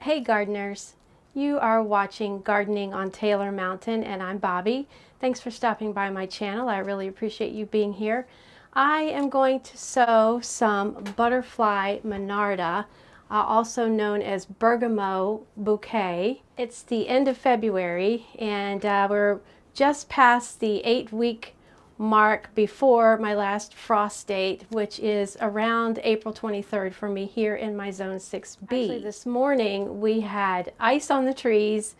Hey gardeners, you are watching Gardening on Taylor Mountain and I'm Bobby. Thanks for stopping by my channel. I really appreciate you being here. I am going to sow some Butterfly Monarda, also known as Bergamo Bouquet. It's the end of February and we're just past the 8-week mark before my last frost date, which is around April 23rd for me here in my zone 6B. Actually, this morning we had ice on the trees,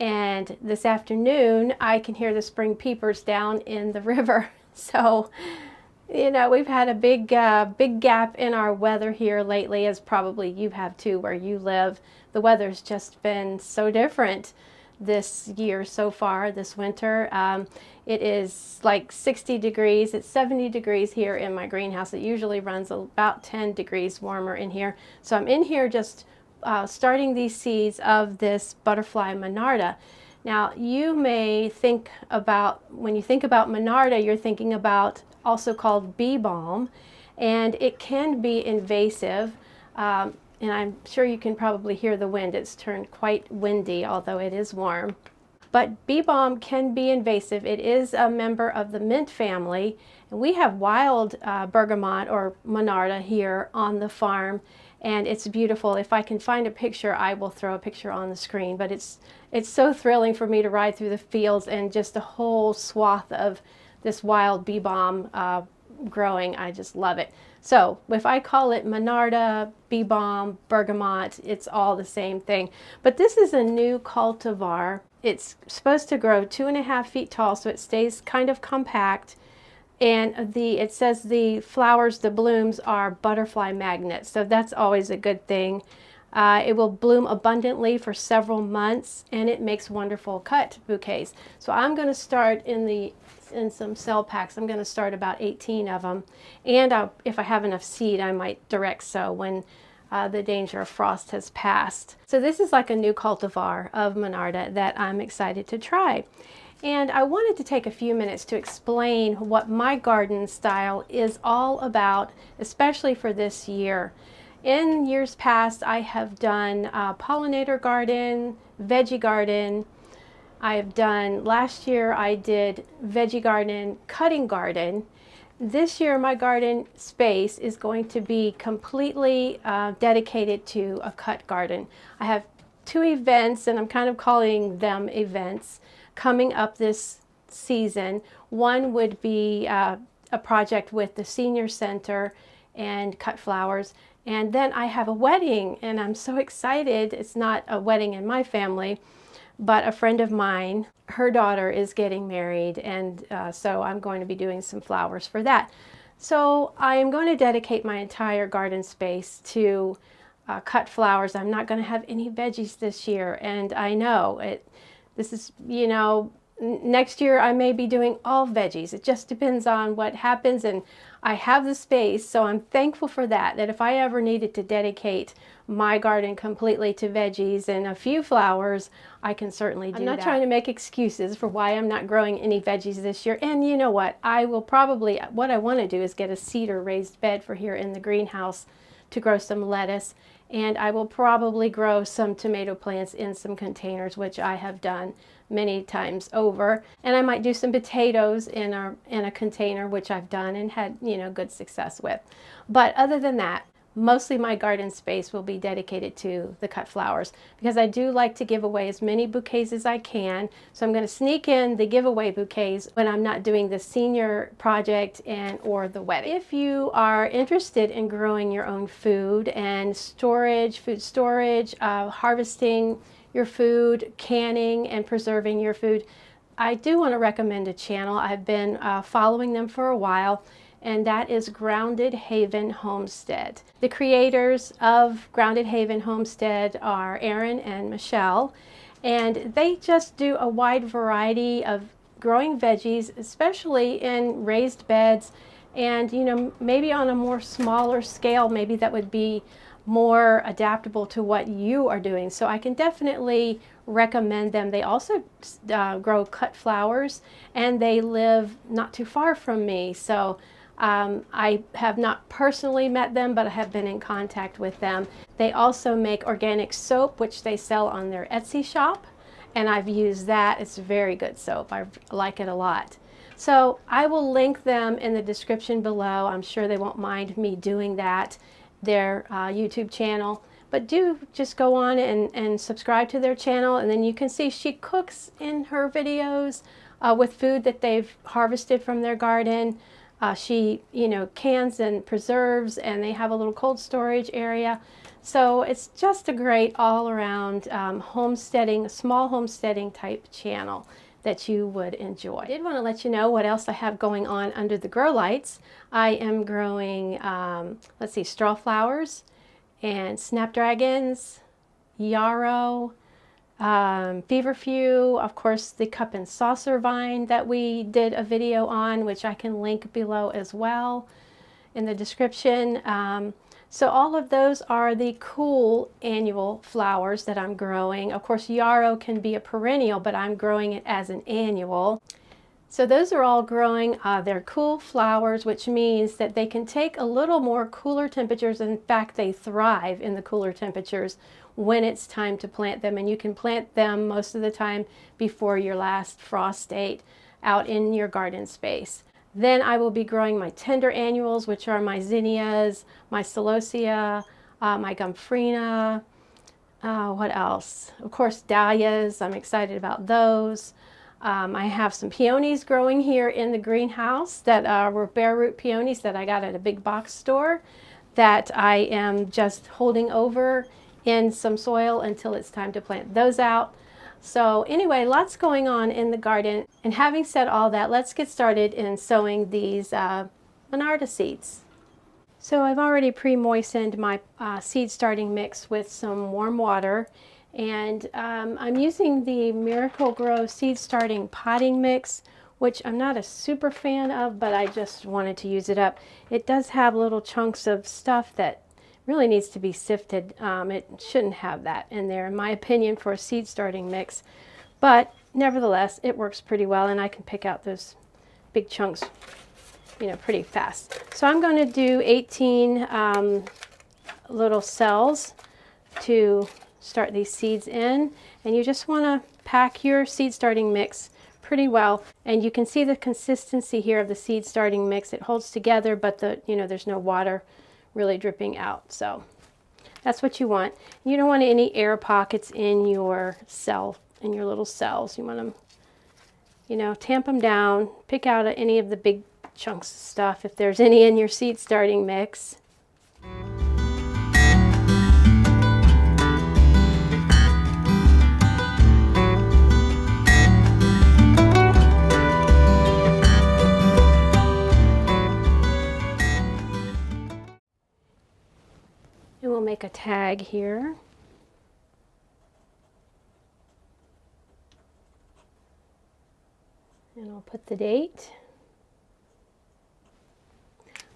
and this afternoon I can hear the spring peepers down in the river. So, you know, we've had a big gap in our weather here lately, as probably you have too where you live. The weather's just been so different this year so far, this winter. It is like 60 degrees. It's 70 degrees here in my greenhouse. It usually runs about 10 degrees warmer in here. So I'm in here just starting these seeds of this Butterfly Monarda. Now you may think about, when you think about Monarda, you're thinking about also called bee balm, and it can be invasive. And I'm sure you can probably hear the wind. It's turned quite windy, although it is warm. But bee balm can be invasive. It is a member of the mint family, and we have wild bergamot or Monarda here on the farm, and it's beautiful. If I can find a picture, I will throw a picture on the screen. But it's so thrilling for me to ride through the fields and just a whole swath of this wild bee balm growing. I just love it. So if I call it Monarda, bee balm, bergamot, it's all the same thing. But this is a new cultivar. It's supposed to grow 2.5 feet tall, so it stays kind of compact. And it says the flowers, the blooms, are butterfly magnets, so that's always a good thing. It will bloom abundantly for several months, and it makes wonderful cut bouquets. So I'm going to start in some cell packs. I'm going to start about 18 of them, and if I have enough seed, I might direct sow when the danger of frost has passed. So this is like a new cultivar of Monarda that I'm excited to try. And I wanted to take a few minutes to explain what my garden style is all about, especially for this year. In years past, I have done pollinator garden, veggie garden. I have done, last year I did veggie garden, cutting garden. This year my garden space is going to be completely dedicated to a cut garden. I have 2 events, and I'm kind of calling them events, coming up this season. One would be a project with the senior center and cut flowers. And then I have a wedding, and I'm so excited. It's not a wedding in my family, but a friend of mine, her daughter is getting married, and so I'm going to be doing some flowers for that. So I am going to dedicate my entire garden space to cut flowers. I'm not going to have any veggies this year, and I know this is, you know, next year I may be doing all veggies. It just depends on what happens, and I have the space, so I'm thankful for that if I ever needed to dedicate my garden completely to veggies and a few flowers, I can certainly do that. I'm not trying to make excuses for why I'm not growing any veggies this year. And you know what? I will probably, what I want to do is get a cedar raised bed for here in the greenhouse to grow some lettuce. And I will probably grow some tomato plants in some containers, which I have done many times over. And I might do some potatoes in a container, which I've done and had, you know, good success with. But other than that, mostly my garden space will be dedicated to the cut flowers, because I do like to give away as many bouquets as I can. So I'm going to sneak in the giveaway bouquets when I'm not doing the senior project or the wedding. If you are interested in growing your own food and storage, food storage, harvesting your food, canning and preserving your food, I do want to recommend a channel. I've been following them for a while, and that is Grounded Haven Homestead. The creators of Grounded Haven Homestead are Aaron and Michelle, and they just do a wide variety of growing veggies, especially in raised beds, and you know, maybe on a more smaller scale, maybe that would be more adaptable to what you are doing. So I can definitely recommend them. They also grow cut flowers, and they live not too far from me, so I have not personally met them, but I have been in contact with them. They also make organic soap, which they sell on their Etsy shop, and I've used that. It's very good soap. I like it a lot. So I will link them in the description below. I'm sure they won't mind me doing that, their YouTube channel. But do just go on and subscribe to their channel, and then you can see she cooks in her videos with food that they've harvested from their garden. She, cans and preserves, and they have a little cold storage area. So it's just a great all-around homesteading, small homesteading type channel that you would enjoy. I did want to let you know what else I have going on under the grow lights. I am growing, let's see, straw flowers and snapdragons, yarrow, feverfew, of course the cup and saucer vine that we did a video on, which I can link below as well in the description. So all of those are the cool annual flowers that I'm growing. Of course, yarrow can be a perennial, but I'm growing it as an annual. So those are all growing. They're cool flowers, which means that they can take a little more cooler temperatures. In fact, they thrive in the cooler temperatures when it's time to plant them. And you can plant them most of the time before your last frost date out in your garden space. Then I will be growing my tender annuals, which are my zinnias, my celosia, my gomphrena, what else? Of course, dahlias. I'm excited about those. I have some peonies growing here in the greenhouse that were bare root peonies that I got at a big box store that I am just holding over in some soil until it's time to plant those out. So anyway, lots going on in the garden. And having said all that, let's get started in sowing these Monarda seeds. So I've already pre-moistened my seed starting mix with some warm water. And I'm using the Miracle-Gro seed starting potting mix, which I'm not a super fan of, but I just wanted to use it up. It does have little chunks of stuff that really needs to be sifted. It shouldn't have that in there, in my opinion, for a seed starting mix. But nevertheless, it works pretty well, and I can pick out those big chunks, pretty fast. So I'm going to do 18 little cells to start these seeds in, and you just want to pack your seed starting mix pretty well. And you can see the consistency here of the seed starting mix. It holds together, but there's no water really dripping out. So that's what you want. You don't want any air pockets in your cell, in your little cells. You want them, tamp them down, pick out any of the big chunks of stuff if there's any in your seed starting mix. And we'll make a tag here. And I'll put the date.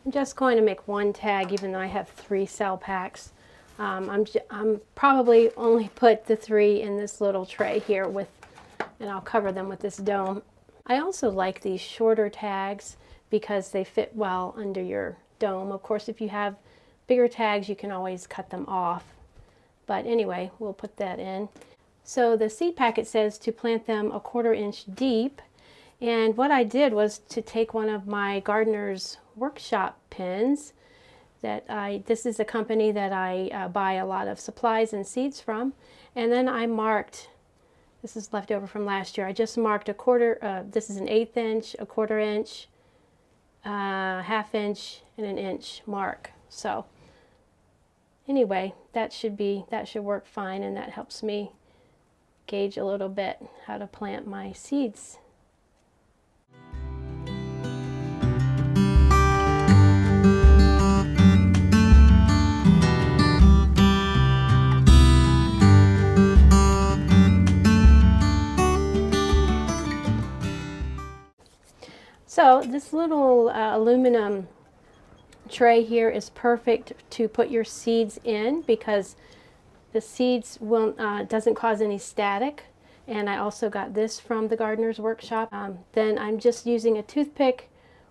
I'm just going to make one tag, even though I have 3 cell packs. I'm probably only put the 3 in this little tray here and I'll cover them with this dome. I also like these shorter tags because they fit well under your dome. Of course, if you have bigger tags, you can always cut them off. But anyway, we'll put that in. So the seed packet says to plant them 1/4 inch deep. And what I did was to take one of my Gardener's Workshop pins this is a company that I buy a lot of supplies and seeds from. And then I marked, this is left over from last year, I just marked this is an 1/8 inch, 1/4 inch, 1/2 inch, and 1 inch mark. So anyway, that should work fine, and that helps me gauge a little bit how to plant my seeds. So this little aluminum tray here is perfect to put your seeds in because the seeds doesn't cause any static. And I also got this from the Gardener's Workshop. Then I'm just using a toothpick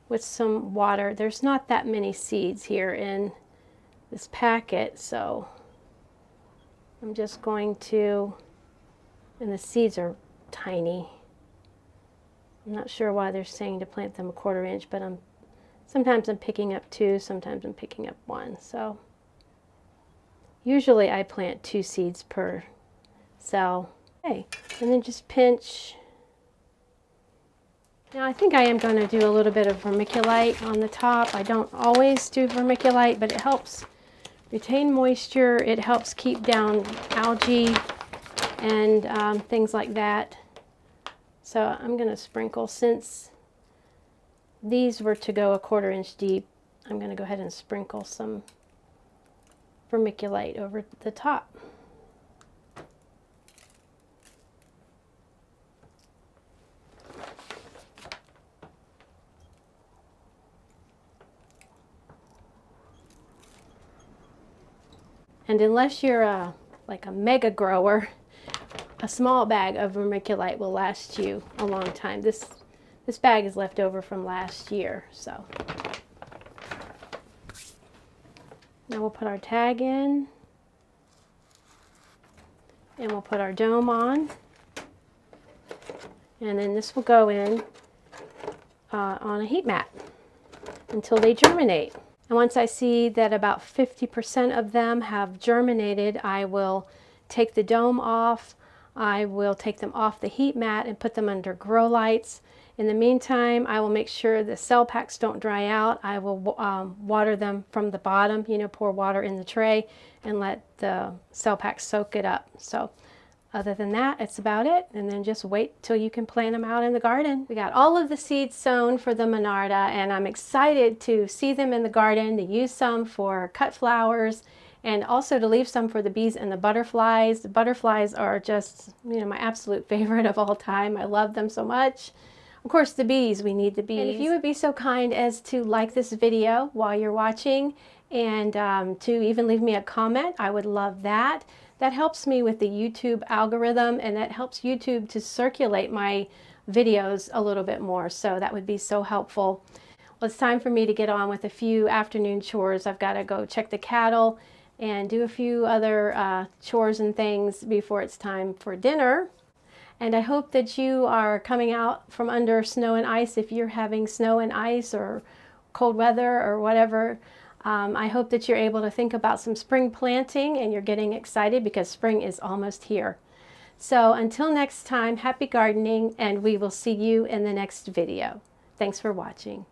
with some water. There's not that many seeds here in this packet, so I'm just going to, and the seeds are tiny. I'm not sure why they're saying to plant them 1/4 inch, but sometimes I'm picking up 2, sometimes I'm picking up 1. So usually I plant 2 seeds per cell. Okay, and then just pinch. Now I think I am going to do a little bit of vermiculite on the top. I don't always do vermiculite, but it helps retain moisture. It helps keep down algae and things like that. So I'm going to sprinkle, since these were to go 1/4 inch deep, I'm going to go ahead and sprinkle some vermiculite over the top. And unless you're like a mega grower, a small bag of vermiculite will last you a long time. This bag is left over from last year, so. Now we'll put our tag in, and we'll put our dome on, and then this will go in on a heat mat until they germinate. And once I see that about 50% of them have germinated, I will take the dome off. I will take them off the heat mat and put them under grow lights. In the meantime, I will make sure the cell packs don't dry out. I will water them from the bottom, pour water in the tray and let the cell packs soak it up. So other than that, it's about it. And then just wait till you can plant them out in the garden. We got all of the seeds sown for the Monarda, and I'm excited to see them in the garden, to use some for cut flowers, and also to leave some for the bees and the butterflies. The butterflies are just, my absolute favorite of all time. I love them so much. Of course, the bees, we need the bees. And if you would be so kind as to like this video while you're watching, and to even leave me a comment, I would love that. That helps me with the YouTube algorithm, and that helps YouTube to circulate my videos a little bit more. So that would be so helpful. Well, it's time for me to get on with a few afternoon chores. I've got to go check the cattle and do a few other chores and things before it's time for dinner. And I hope that you are coming out from under snow and ice if you're having snow and ice or cold weather or whatever. I hope that you're able to think about some spring planting and you're getting excited because spring is almost here. So until next time, happy gardening, and we will see you in the next video. Thanks for watching.